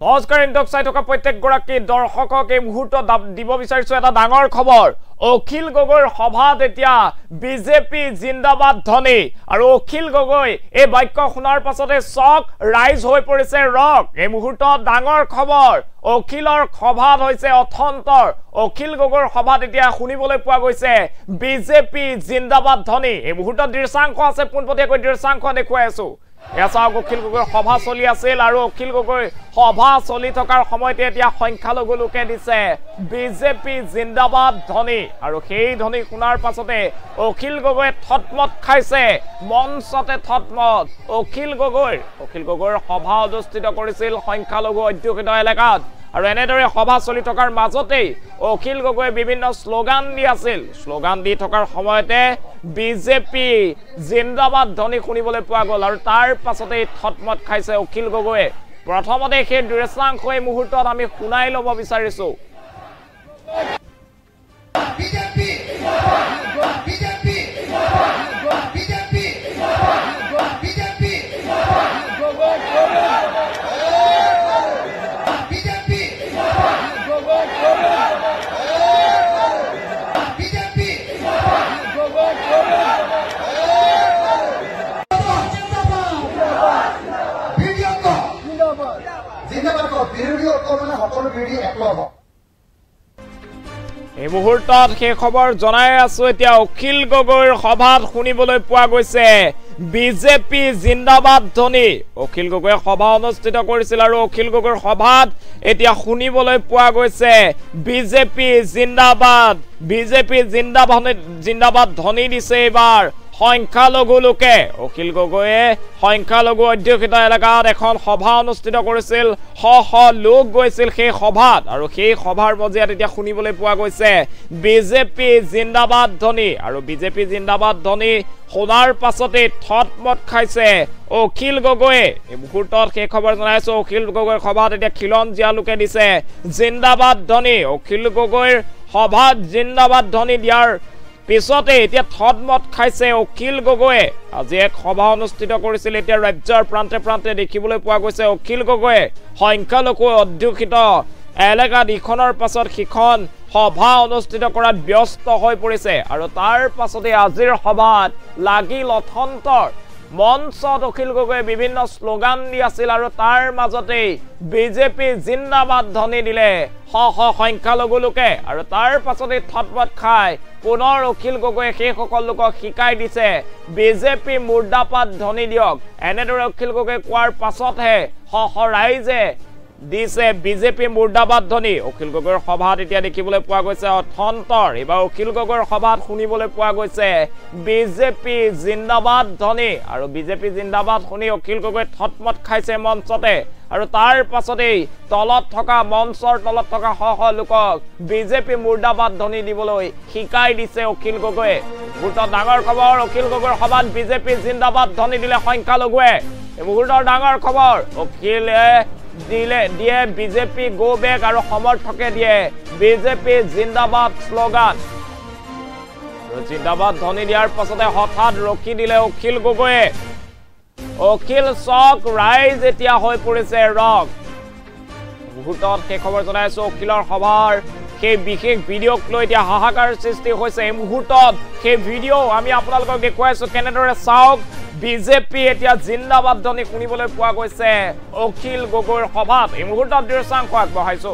নমস্কাৰ ইণ্ডক চাই থকা প্ৰত্যেকগৰাকী দৰ্শকক এই মুহূৰ্তত দিব বিচাৰিছো এটা ডাঙৰ খবৰ অখিল গগৈৰ সভাত এতিয়া বিজেপি জিন্দাবাদ ধ্বনি আৰু অখিল গগৈ এই বাক্য শুনাৰ পাছতে চক ৰাইজ হৈ পৰিছে ৰক এই মুহূৰ্তত ডাঙৰ খবৰ অখিলৰ সভাত হৈছে অথন্তৰ অখিল গগৈৰ সভাত এতিয়া শুনিবলৈ পোৱা গৈছে বিজেপি জিন্দাবাদ ধ্বনি এই মুহূৰ্তত দৃশ্যাংশ আছে পোনপটীয়াকৈ দৃশ্যাংশ দেখুৱাই আছো অখিল গগৈৰ সভা চলি আছিল আৰু অখিল গগৈ সভা চলি থকাৰ সময়তে এতিয়া সংখ্যালঘু লোকে দিছে বিজেপি জিন্দাবাদ ধ্বনি আৰু সেই ধ্বনি শুনাৰ পাছতে অখিল গগৈ থতমত খাইছে মঞ্চতে থতমত অখিল গগৈৰ সভা অনুষ্ঠিত কৰিছিল সংখ্যালঘু অধ্যুষিত এলেকাত আৰু এনেদৰে সভা চলি থকাৰ মাজতেই অখিল গগৈ বিভিন্ন স্লোগান দি আছিল স্লোগান দি থকাৰ সময়তে বিজেপি জিন্দাবাদ ধ্বনি শুনিবলৈ পোৱা গ'ল আৰু তাৰ পাছতেই থতমত খাইছে অখিল গগৈ প্ৰথমতে সেই দৃশ্যাংশ এই মুহূৰ্তত আমি শুনাই ল'ব বিচাৰিছো এই মুহূৰ্তত সেই খবৰ জনাই আছো এতিয়া অখিল গগৈৰ সভাত শুনিবলৈ পোৱা গৈছে বিজেপি জিন্দাবাদ ধ্বনি অখিল গগৈয়ে সভা অনুষ্ঠিত কৰিছিল আৰু অখিল গগৈৰ সভাত এতিয়া শুনিবলৈ পোৱা গৈছে বিজেপি জিন্দাবাদ ধ্বনি দিছে এবাৰ সংখ্যালঘু লোকে অখিল গগৈয়ে সংখ্যালঘু অধ্যুষিত এলেকাত এখন সভা অনুষ্ঠিত কৰিছিল শ লোক গৈছিল সেই সভাত আৰু সেই সভাৰ মজিয়াত এতিয়া শুনিবলৈ পোৱা গৈছে বিজেপি জিন্দাবাদ ধ্বনি আৰু বিজেপি জিন্দাবাদ ধ্বনি শুনাৰ পাছতে থতমত খাইছে অখিল গগৈয়ে এই মুহূৰ্তত সেই খবৰ জনাইছো অখিল গগৈৰ সভাত এতিয়া খিলঞ্জীয়া লোকে দিছে জিন্দাবাদ ধ্বনি অখিল গগৈৰ সভাত জিন্দাবাদ ধ্বনি দিয়াৰ পিছতে এতিয়া থতমত খাইছে অখিল গগৈয়ে আজি এক সভা অনুষ্ঠিত কৰিছিল এতিয়া ৰাজ্যৰ প্ৰান্তে প্ৰান্তে দেখিবলৈ পোৱা গৈছে অখিল গগৈয়ে সংখ্যালঘু অধ্যুষিত এলেকাত ইখনৰ পাছত সিখন সভা অনুষ্ঠিত কৰাত ব্যস্ত হৈ পৰিছে আৰু তাৰ পাছতে আজিৰ সভাত লাগিল অথন্তৰ মঞ্চত অখিল গগৈয়ে বিভিন্ন স্লোগান দি আছিল আৰু তাৰ মাজতেই বিজেপি জিন্দাবাদ ধ্বনি দিলে সংখ্যালঘু লোকে আৰু তাৰ পাছতে থতমত খাই পুনৰ অখিল গগৈয়ে সেই সকল লোকক শিকাই দিছে বিজেপি মুৰ্দাবাদ ধ্বনি দিয়ক এনেদৰে অখিল গগৈয়ে কোৱাৰ পাছতহে ৰাইজে দিছে বিজেপি মুৰ্দাবাদ ধ্বনি অখিল গগৈৰ সভাত এতিয়া দেখিবলৈ পোৱা গৈছে অথন্তৰ এবাৰ অখিল গগৈৰ সভাত শুনিবলৈ পোৱা গৈছে বিজেপি জিন্দাবাদ ধ্বনি আৰু বিজেপি জিন্দাবাদ শুনি অখিল গগৈ থতমত খাইছে মঞ্চতে আৰু তাৰ পাছতেই মঞ্চৰ তলত থকা লোকক বিজেপি মুৰ্দাবাদ ধ্বনি দিবলৈ শিকাই দিছে অখিল গগৈয়ে মুহূৰ্তত ডাঙৰ খবৰ অখিল গগৈৰ সভাত বিজেপি জিন্দাবাদ ধ্বনি দিলে সংখ্যালঘুৱে এই মুহূৰ্তৰ ডাঙৰ খবৰ অখিলে দিয়ে বিজেপি গো বেক আৰু সমৰ্থকে দিয়ে বিজেপি জিন্দাবাদ স্লোগান জিন্দাবাদ ধ্বনি দিয়াৰ পাছতে হঠাৎ ৰখি দিলে অখিল গগৈয়ে অখিল চক ৰাইজ এতিয়া হৈ পৰিছে ৰক মুহূৰ্তত সেই খবৰ জনাইছো অখিলৰ সভাৰ সেই বিশেষ ভিডিঅ'ক লৈ এতিয়া হাহাকাৰ সৃষ্টি হৈছে এই মুহূৰ্তত সেই ভিডিঅ' আমি আপোনালোকক দেখুৱাইছো কেনেদৰে চাওক বিজেপি এতিয়া জিন্দাবাদ ধ্বনি শুনিবলৈ পোৱা গৈছে অখিল গগৈৰ সভাত এই মুহূৰ্তত দৃশ্যাংশ আগবঢ়াইছো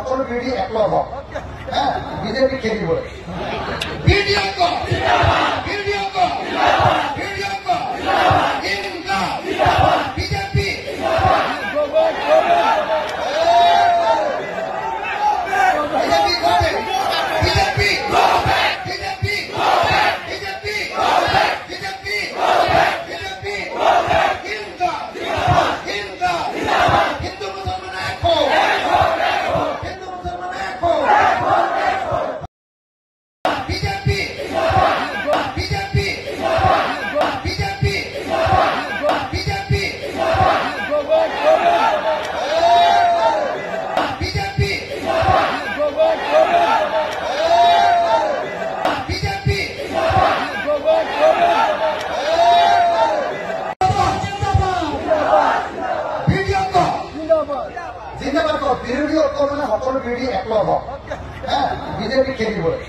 সকলো বিৰোধী একলগ হওক বিজেপি খেলিবলৈ হিন্দু মুসলমান সকলো বিৰোধী একলগ হওক বিজেপি খেলিবলৈ